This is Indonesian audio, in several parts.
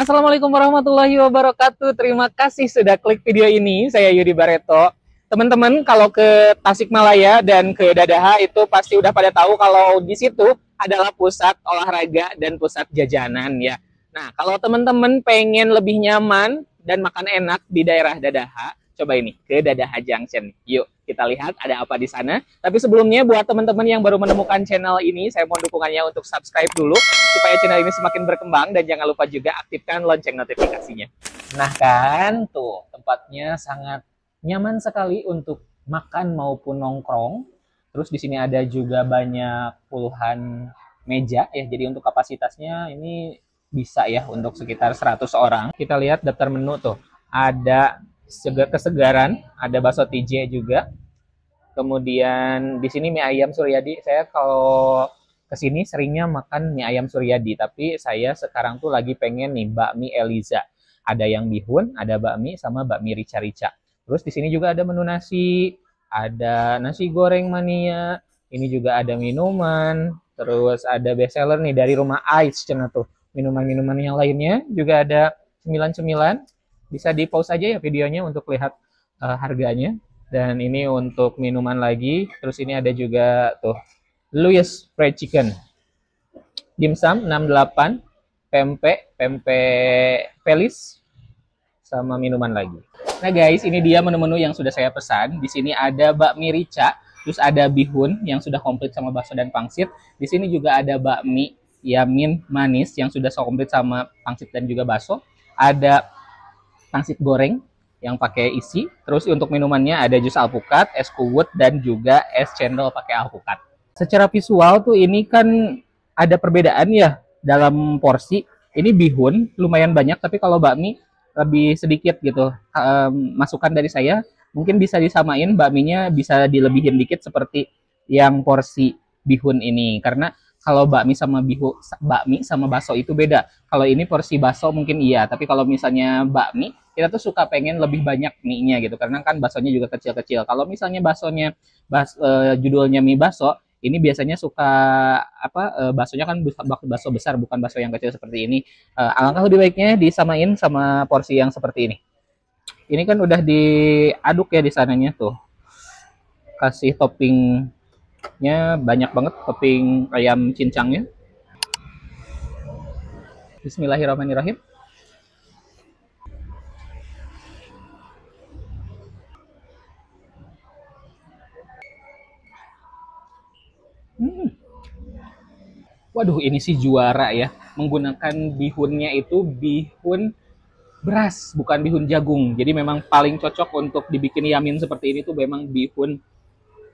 Assalamualaikum warahmatullahi wabarakatuh. Terima kasih sudah klik video ini. Saya Yudi Bareto. Teman-teman, kalau ke Tasikmalaya dan ke Dadaha itu pasti udah pada tahu kalau di situ adalah pusat olahraga dan pusat jajanan ya. Nah, kalau teman-teman pengen lebih nyaman dan makan enak di daerah Dadaha, coba ini ke Dadaha Junction. Yuk, kita lihat ada apa di sana. Tapi sebelumnya buat teman-teman yang baru menemukan channel ini, saya mohon dukungannya untuk subscribe dulu supaya channel ini semakin berkembang, dan jangan lupa juga aktifkan lonceng notifikasinya. Nah kan, tuh tempatnya sangat nyaman sekali untuk makan maupun nongkrong. Terus di sini ada juga banyak puluhan meja ya. Jadi untuk kapasitasnya ini bisa ya untuk sekitar 100 orang. Kita lihat daftar menu tuh. Ada kesegaran, ada bakso TJ juga. Kemudian di sini mie ayam Suryadi. Saya kalau kesini seringnya makan mie ayam Suryadi, tapi saya sekarang tuh lagi pengen nih bakmi Eliza. Ada yang bihun, ada bakmi sama bakmi rica-rica. Terus di sini juga ada menu nasi, ada nasi goreng mania, ini juga ada minuman, terus ada best seller nih dari Rumah Ice cina tuh. Minuman-minuman yang lainnya juga ada cemilan-cemilan. Bisa di pause aja ya videonya untuk lihat harganya. Dan ini untuk minuman lagi. Terus ini ada juga tuh Louis Fried Chicken, dimsum 68, pempek, pempek Felis, sama minuman lagi. Nah guys, ini dia menu-menu yang sudah saya pesan. Di sini ada bakmi rica, terus ada bihun yang sudah komplit sama bakso dan pangsit. Di sini juga ada bakmi yamin manis yang sudah komplit sama pangsit dan juga bakso. Ada pangsit goreng yang pakai isi. Terus untuk minumannya ada jus alpukat, es kuwut, dan juga es cendol pakai alpukat. Secara visual tuh ini kan ada perbedaan ya dalam porsi. Ini bihun lumayan banyak, tapi kalau bakmi lebih sedikit gitu. Masukan dari saya, mungkin bisa disamain bakminya, bisa dilebihin dikit seperti yang porsi bihun ini. Karena kalau bakmi sama bakso itu beda. Kalau ini porsi bakso mungkin iya, tapi kalau misalnya bakmi, kita tuh suka pengen lebih banyak mie-nya gitu, karena kan baksonya juga kecil-kecil. Kalau misalnya baksonya judulnya mie bakso, ini biasanya suka baksonya kan bakso besar, bukan bakso yang kecil seperti ini. Alangkah lebih baiknya disamain sama porsi yang seperti ini. Ini kan udah diaduk ya di sananya tuh. Kasih toppingnya banyak banget, topping ayam cincangnya. Bismillahirrahmanirrahim. Waduh, ini sih juara ya. Menggunakan bihunnya itu bihun beras, bukan bihun jagung. Jadi memang paling cocok untuk dibikin yamin seperti ini tuh memang bihun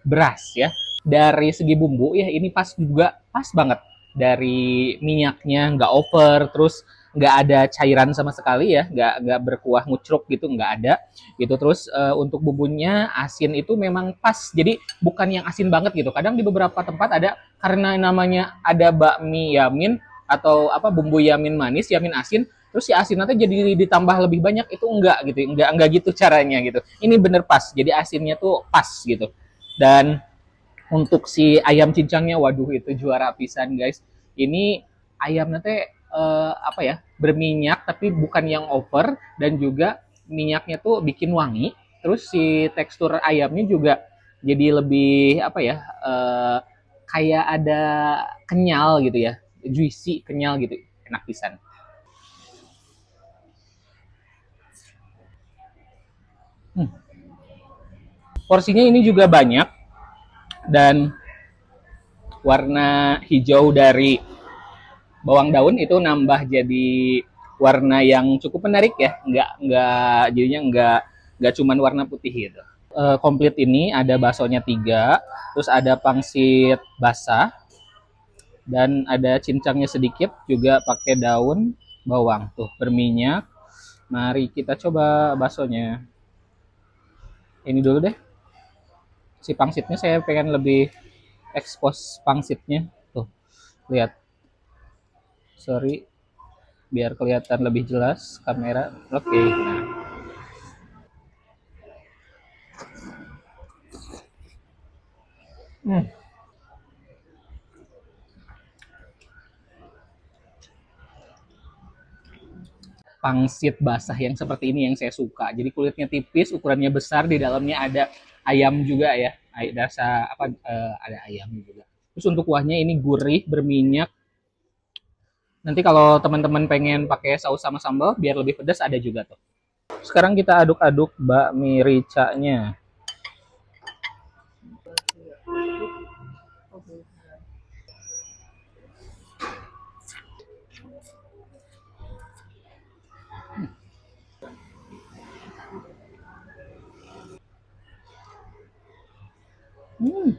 beras ya. Dari segi bumbu ya ini pas juga, pas banget. Dari minyaknya nggak over, terus nggak ada cairan sama sekali ya, nggak berkuah ngucruk gitu, nggak ada gitu. Terus untuk bumbunya asin itu memang pas, jadi bukan yang asin banget gitu. Kadang di beberapa tempat ada, karena namanya ada bakmi yamin atau apa bumbu yamin manis, yamin asin, terus si asin nanti jadi ditambah lebih banyak, itu enggak gitu, enggak gitu caranya gitu. Ini bener pas, jadi asinnya tuh pas gitu. Dan untuk si ayam cincangnya, waduh itu juara pisan guys. Ini ayam nanti apa ya, berminyak tapi bukan yang over, dan juga minyaknya tuh bikin wangi. Terus si tekstur ayamnya juga jadi lebih apa ya, kayak ada kenyal gitu ya, juicy, kenyal gitu, enak pisan. Porsinya ini juga banyak, dan warna hijau dari bawang daun itu nambah jadi warna yang cukup menarik ya, nggak jadinya nggak cuman warna putih gitu. Komplit ini ada baksonya 3, terus ada pangsit basah, dan ada cincangnya sedikit juga pakai daun bawang tuh berminyak. Mari kita coba baksonya. Ini dulu deh, si pangsitnya saya pengen lebih expose pangsitnya tuh, lihat, sorry, biar kelihatan lebih jelas kamera. Oke. Hmm. pangsit basah yang seperti ini yang saya suka. Jadi kulitnya tipis, ukurannya besar, di dalamnya ada ayam juga ya. Rasa apa ada ayam juga. Terus untuk kuahnya ini gurih, berminyak. Nanti kalau teman-teman pengen pakai saus sama sambal biar lebih pedas ada juga tuh. Sekarang kita aduk-aduk bakmi ricanya. Hmm.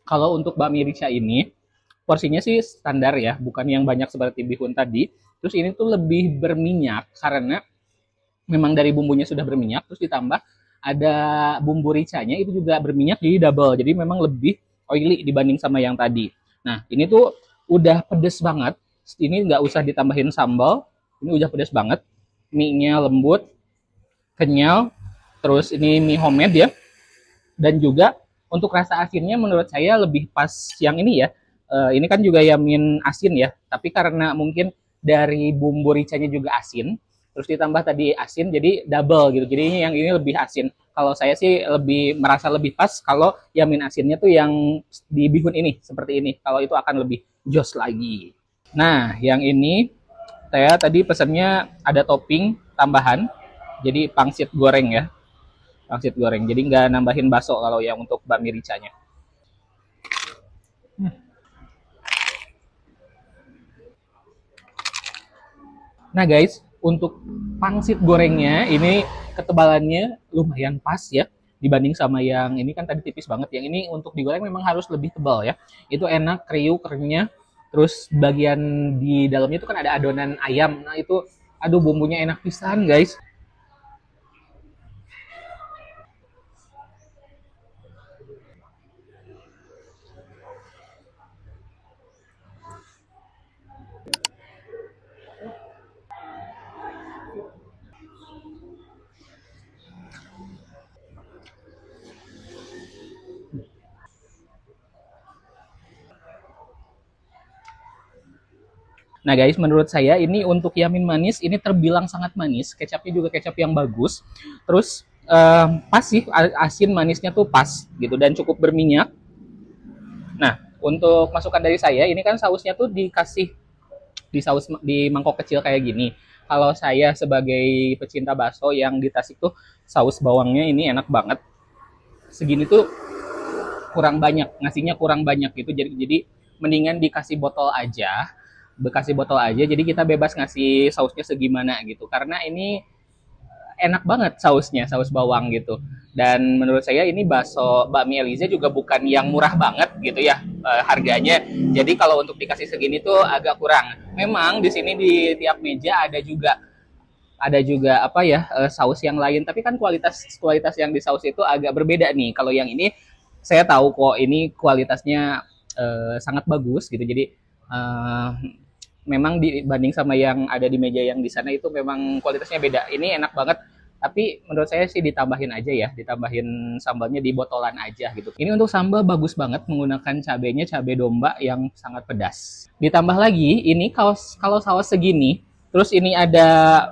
Kalau untuk bakmi rica ini, porsinya sih standar ya, bukan yang banyak seperti bihun tadi. Terus ini tuh lebih berminyak karena memang dari bumbunya sudah berminyak, terus ditambah ada bumbu ricanya itu juga berminyak jadi double. Jadi memang lebih oily dibanding sama yang tadi. Nah, ini tuh udah pedes banget. Ini nggak usah ditambahin sambal. Ini udah pedes banget. Mie-nya lembut, kenyal. Terus ini mie homemade ya. Dan juga untuk rasa asinnya menurut saya lebih pas yang ini ya. Ini kan juga yamin asin ya, tapi karena mungkin dari bumbu ricanya juga asin, terus ditambah tadi asin jadi double gitu. Jadi ini yang ini lebih asin. Kalau saya sih lebih merasa lebih pas kalau yamin asinnya tuh yang di bihun ini seperti ini. Kalau itu akan lebih jos lagi. Nah, yang ini saya tadi pesannya ada topping tambahan. Jadi pangsit goreng ya. Pangsit goreng. Jadi nggak nambahin bakso kalau yang untuk bakmi ricanya. Nah guys, untuk pangsit gorengnya ini ketebalannya lumayan pas ya dibanding sama yang ini kan tadi tipis banget. Yang ini untuk digoreng memang harus lebih tebal ya. Itu enak, kriuk, keringnya. Terus bagian di dalamnya itu kan ada adonan ayam. Nah itu, aduh bumbunya enak pisan guys. Nah guys, menurut saya ini untuk yamin manis ini terbilang sangat manis. Kecapnya juga kecap yang bagus. Terus pas sih asin manisnya tuh pas gitu dan cukup berminyak. Nah, untuk masukan dari saya ini kan sausnya tuh dikasih di saus di mangkok kecil kayak gini. Kalau saya sebagai pecinta bakso yang di Tasik tuh saus bawangnya ini enak banget. Segini tuh kurang banyak, ngasihnya kurang banyak gitu. Jadi mendingan dikasih botol aja, bekasih botol aja. Jadi kita bebas ngasih sausnya segimana gitu. Karena ini enak banget sausnya, saus bawang gitu. Dan menurut saya ini bakmi Eliza juga bukan yang murah banget gitu ya harganya. Jadi kalau untuk dikasih segini tuh agak kurang. Memang di sini di tiap meja ada juga apa ya saus yang lain. Tapi kan kualitas kualitas yang di saus itu agak berbeda nih. Kalau yang ini saya tahu kok ini kualitasnya sangat bagus gitu. Jadi memang dibanding sama yang ada di meja yang di sana itu memang kualitasnya beda. Ini enak banget. Tapi menurut saya sih ditambahin aja ya, ditambahin sambalnya di botolan aja gitu. Ini untuk sambal bagus banget menggunakan cabenya cabai domba yang sangat pedas. Ditambah lagi ini kalau saus segini, terus ini ada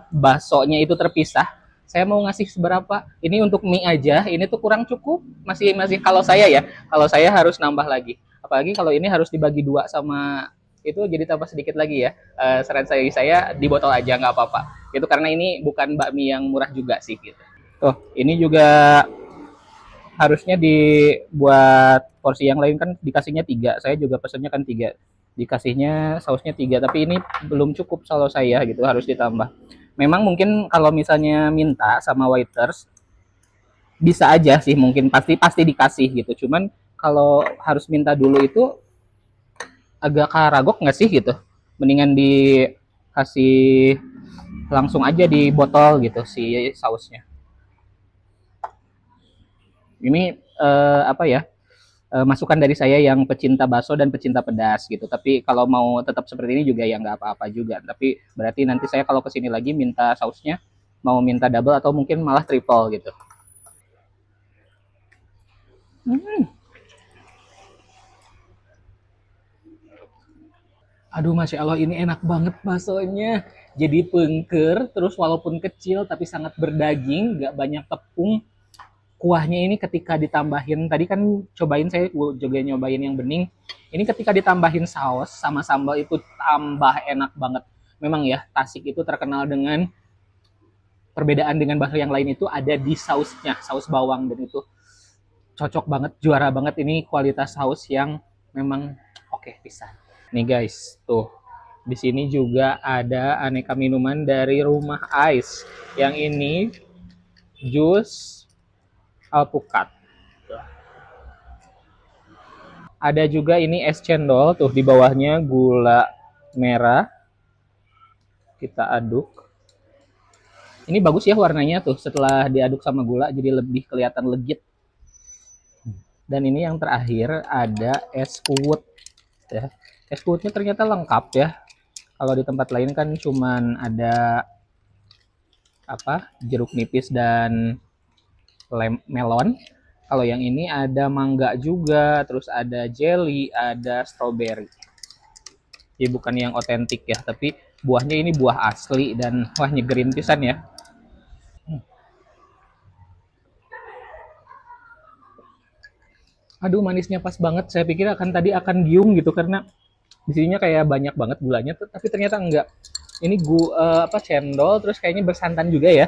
baksonya itu terpisah. Saya mau ngasih seberapa? Ini untuk mie aja, ini tuh kurang cukup. Masih masih kalau saya ya, kalau saya harus nambah lagi. Apalagi kalau ini harus dibagi dua sama itu jadi tambah sedikit lagi ya. Saran saya di botol aja nggak apa-apa. Itu karena ini bukan bakmi yang murah juga sih gitu. Tuh, ini juga harusnya dibuat porsi yang lain kan dikasihnya 3. Saya juga pesannya kan 3. Dikasihnya sausnya 3, tapi ini belum cukup kalau saya gitu, harus ditambah. Memang mungkin kalau misalnya minta sama waiters bisa aja sih mungkin pasti pasti dikasih gitu. Cuman kalau harus minta dulu itu agak karagok nggak sih gitu, mendingan dikasih langsung aja di botol gitu si sausnya. Ini apa ya, masukan dari saya yang pecinta bakso dan pecinta pedas gitu. Tapi kalau mau tetap seperti ini juga ya nggak apa-apa juga. Tapi berarti nanti saya kalau kesini lagi minta sausnya mau minta double atau mungkin malah triple gitu. Aduh, Masya Allah, ini enak banget baksonya. Jadi pengker, terus walaupun kecil tapi sangat berdaging, nggak banyak tepung. Kuahnya ini ketika ditambahin, tadi kan cobain, saya juga nyobain yang bening. Ini ketika ditambahin saus sama sambal itu tambah enak banget. Memang ya, Tasik itu terkenal dengan perbedaan dengan bakso yang lain itu ada di sausnya, saus bawang, dan itu cocok banget, juara banget. Ini kualitas saus yang memang oke bisa. Nih guys, tuh di sini juga ada aneka minuman dari Rumah Ais. Yang ini jus alpukat. Ada juga ini es cendol, tuh di bawahnya gula merah. Kita aduk. Ini bagus ya warnanya tuh, setelah diaduk sama gula jadi lebih kelihatan legit. Dan ini yang terakhir ada es kuwut ya. Es kuwutnya ternyata lengkap ya. Kalau di tempat lain kan cuman ada apa? Jeruk nipis dan melon. Kalau yang ini ada mangga juga, terus ada jelly, ada strawberry. Jadi bukan yang otentik ya, tapi buahnya ini buah asli dan wah nyegerin pisan ya. Aduh, manisnya pas banget. Saya pikir tadi akan giung gitu karena di sininya kayak banyak banget gulanya, tapi ternyata enggak. Ini apa, cendol, terus kayaknya bersantan juga ya.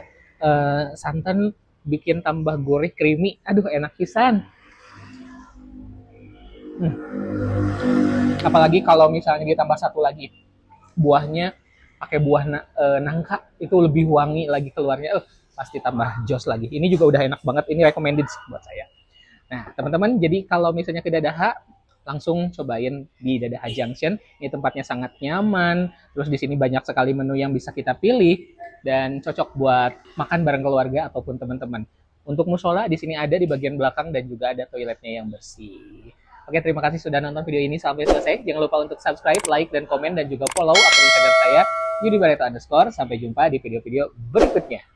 Santan bikin tambah gurih, creamy. Aduh, enak pisan. Apalagi kalau misalnya ditambah satu lagi buahnya, pakai buah nangka, itu lebih wangi lagi keluarnya. Pasti tambah jos lagi. Ini juga udah enak banget. Ini recommended sih buat saya. Nah, teman-teman, jadi kalau misalnya ke Dadaha, langsung cobain di Dadaha Junction. Ini tempatnya sangat nyaman. Terus di sini banyak sekali menu yang bisa kita pilih dan cocok buat makan bareng keluarga ataupun teman-teman. Untuk musola di sini ada di bagian belakang dan juga ada toiletnya yang bersih. Oke, terima kasih sudah nonton video ini sampai selesai. Jangan lupa untuk subscribe, like, dan komen, dan juga follow akun Instagram saya, Yudi Barreto_. Sampai jumpa di video-video berikutnya.